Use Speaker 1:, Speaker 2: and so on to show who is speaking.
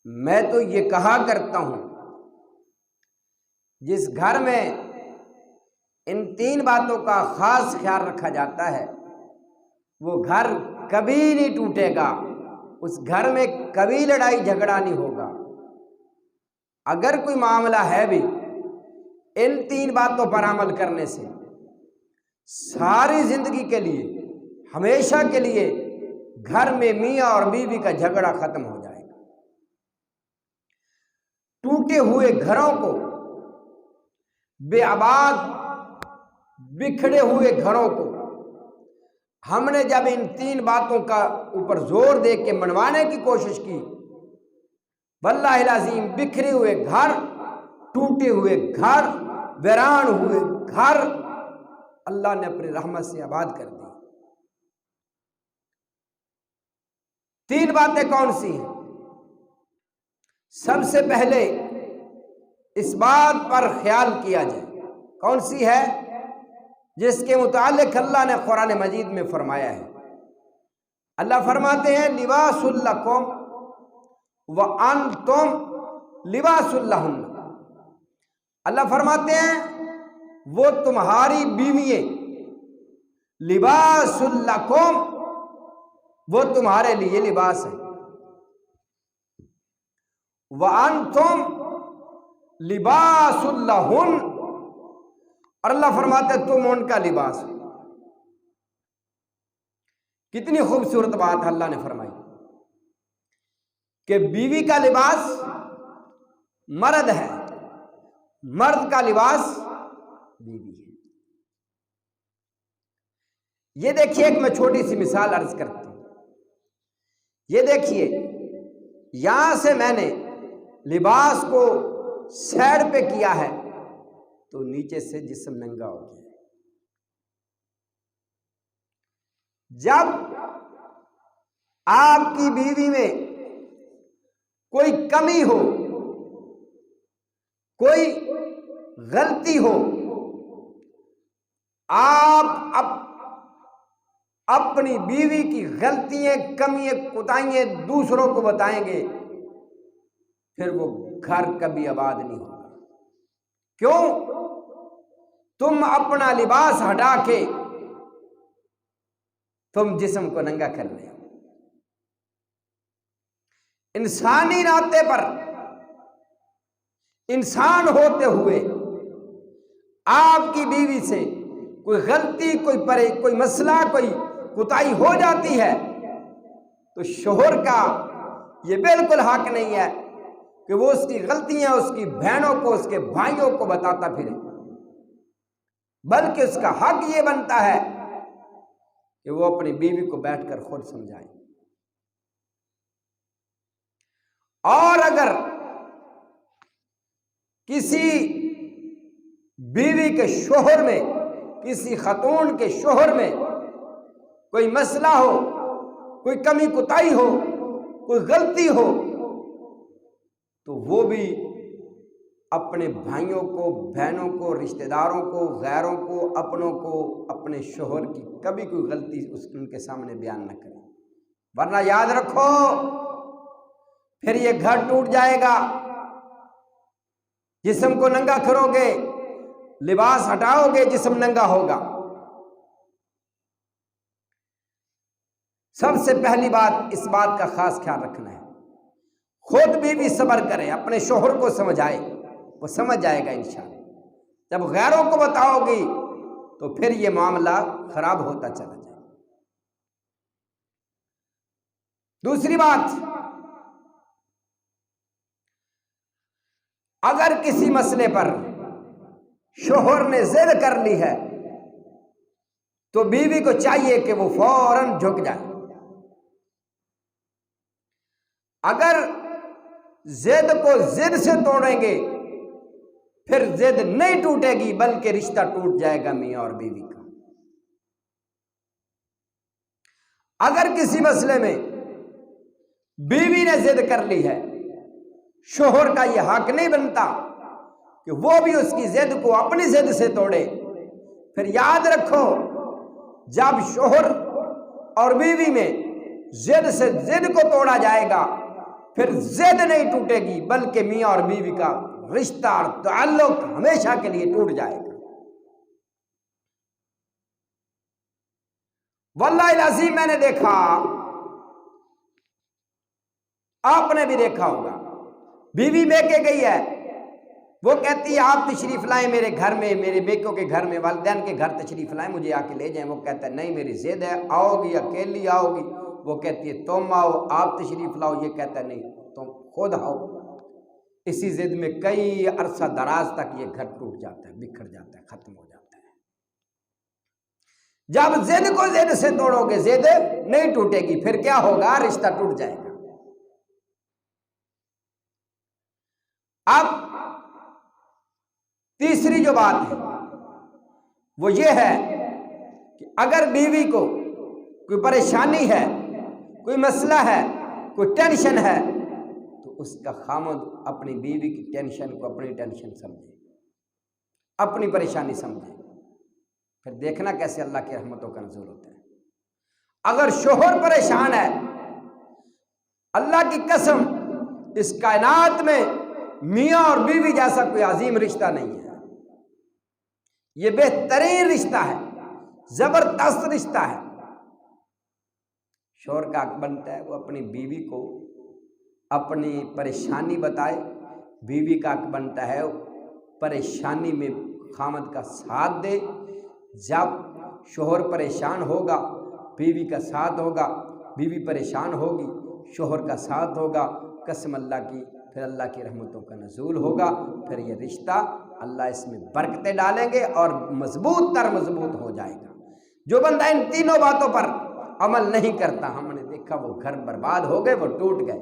Speaker 1: میں تو یہ کہا کرتا ہوں جس گھر میں ان 3 باتوں کا خاص خیال رکھا جاتا ہے وہ گھر کبھی نہیں ٹوٹے گا، اس گھر میں کبھی لڑائی جھگڑا نہیں ہوگا۔ اگر کوئی معاملہ ہے بھی ان 3 باتوں پر عمل کرنے سے ساری زندگی کے لیے، ہمیشہ کے لیے گھر میں میاں اور بیوی کا جھگڑا ختم ہو جائے گا۔ ٹوٹے ہوئے گھروں کو، بے آباد بکھڑے ہوئے گھروں کو ہم نے جب ان 3 باتوں کا اوپر زور دے کے منوانے کی کوشش کی، واللہ العظیم بکھرے ہوئے گھر، ٹوٹے ہوئے گھر، ویران ہوئے گھر اللہ نے اپنی رحمت سے آباد کر دی۔ 3 باتیں کون سی ہیں؟ سب سے پہلے اس بات پر خیال کیا جائے، کون سی ہے؟ جس کے متعلق اللہ نے قرآن مجید میں فرمایا ہے۔ اللہ فرماتے ہیں لباس لکم وانتم لباس لہن۔ اللہ فرماتے ہیں وہ تمہاری بیوییں لباس لکم، وہ تمہارے لیے لباس ہے، وانتم لباس لہن، اور اللہ فرماتے ہیں تم ان کا لباس ہو۔ کتنی خوبصورت بات اللہ نے فرمائی کہ بیوی کا لباس مرد ہے، مرد کا لباس بیوی ہے۔ یہ دیکھیے، ایک میں چھوٹی سی مثال عرض کرتا ہوں۔ یہ دیکھیے، یہاں سے میں نے لباس کو سیڈ پہ کیا ہے تو نیچے سے جسم ننگا ہو گیا۔ جب آپ کی بیوی میں کوئی کمی ہو، کوئی غلطی ہو، آپ اپنی بیوی کی غلطیاں، کمیاں، کوتاہیاں دوسروں کو بتائیں گے، پھر وہ گھر کبھی آباد نہیں ہوگا۔ کیوں؟ تم اپنا لباس ہٹا کے تم جسم کو ننگا کر رہے ہو۔ انسانی ناطے پر، انسان ہوتے ہوئے آپ کی بیوی سے کوئی غلطی، کوئی مسئلہ، کوئی کوتاہی ہو جاتی ہے تو شوہر کا یہ بالکل حق نہیں ہے کہ وہ اس کی غلطیاں اس کی بہنوں کو، اس کے بھائیوں کو بتاتا پھرے، بلکہ اس کا حق یہ بنتا ہے کہ وہ اپنی بیوی کو بیٹھ کر خود سمجھائے۔ اور اگر کسی بیوی کے شوہر میں، کسی خاتون کے شوہر میں کوئی مسئلہ ہو، کوئی کمی کوتاہی ہو، کوئی غلطی ہو، تو وہ بھی اپنے بھائیوں کو، بہنوں کو، رشتہ داروں کو، غیروں کو، اپنوں کو، اپنے شوہر کی کبھی کوئی غلطی ان کے سامنے بیان نہ کرے، ورنہ یاد رکھو پھر یہ گھر ٹوٹ جائے گا۔ جسم کو ننگا کرو گے، لباس ہٹاؤ گے، جسم ننگا ہوگا۔ سب سے پہلی بات اس بات کا خاص خیال رکھنا ہے، خود بیوی صبر کرے، اپنے شوہر کو سمجھائے، وہ سمجھ جائے گا انشاءاللہ۔ جب غیروں کو بتاؤ گی تو پھر یہ معاملہ خراب ہوتا چلا جائے۔ دوسری بات، اگر کسی مسئلے پر شوہر نے ضد کر لی ہے تو بیوی کو چاہیے کہ وہ فوراً جھک جائے۔ اگر ضد کو ضد سے توڑیں گے پھر ضد نہیں ٹوٹے گی بلکہ رشتہ ٹوٹ جائے گا میاں اور بیوی کا۔ اگر کسی مسئلے میں بیوی نے ضد کر لی ہے، شوہر کا یہ حق نہیں بنتا کہ وہ بھی اس کی ضد کو اپنی ضد سے توڑے۔ پھر یاد رکھو، جب شوہر اور بیوی میں ضد سے ضد کو توڑا جائے گا پھر ضد نہیں ٹوٹے گی، بلکہ میاں اور بیوی کا رشتہ اور تعلق ہمیشہ کے لیے ٹوٹ جائے گا۔ واللہ العظیم میں نے دیکھا، آپ نے بھی دیکھا ہوگا، بیوی میکے گئی ہے، وہ کہتی ہے آپ تشریف لائیں میرے گھر میں، میرے بیکوں کے گھر میں، والدین کے گھر تشریف لائیں، مجھے آ کے لے جائیں۔ وہ کہتا ہے نہیں میری ضد ہے، آؤ گی اکیلی آؤ گی؟ وہ کہتی ہے تم آؤ، آپ تشریف لاؤ۔ یہ کہتا ہے نہیں تم خود آؤ۔ اسی ضد میں کئی عرصہ دراز تک یہ گھر ٹوٹ جاتا ہے، بکھر جاتا ہے، ختم ہو جاتا ہے۔ جب ضد کو ضد سے توڑو گے ضد نہیں ٹوٹے گی، پھر کیا ہوگا؟ رشتہ ٹوٹ جائے گا۔ اب تیسری جو بات ہے وہ یہ ہے کہ اگر بیوی کو کوئی پریشانی ہے، کوئی مسئلہ ہے، کوئی ٹینشن ہے، تو اس کا خامد اپنی بیوی کی ٹینشن کو اپنی ٹینشن سمجھے، اپنی پریشانی سمجھے، پھر دیکھنا کیسے اللہ کی رحمتوں کا نزول ہوتا ہے۔ اگر شوہر پریشان ہے، اللہ کی قسم اس کائنات میں میاں اور بیوی جیسا کوئی عظیم رشتہ نہیں ہے، یہ بہترین رشتہ ہے، زبردست رشتہ ہے۔ شوہر کا حق بنتا ہے وہ اپنی بیوی کو اپنی پریشانی بتائے، بیوی کا حق بنتا ہے پریشانی میں خامد کا ساتھ دے۔ جب شوہر پریشان ہوگا بیوی کا ساتھ ہوگا، بیوی پریشان ہوگی شوہر کا ساتھ ہوگا، قسم اللہ کی پھر اللہ کی رحمتوں کا نزول ہوگا، پھر یہ رشتہ اللہ اس میں برکتیں ڈالیں گے اور مضبوط تر مضبوط ہو جائے گا۔ جو بندہ ان تینوں باتوں پر عمل نہیں کرتا، ہم نے دیکھا وہ گھر برباد ہو گئے، وہ ٹوٹ گئے۔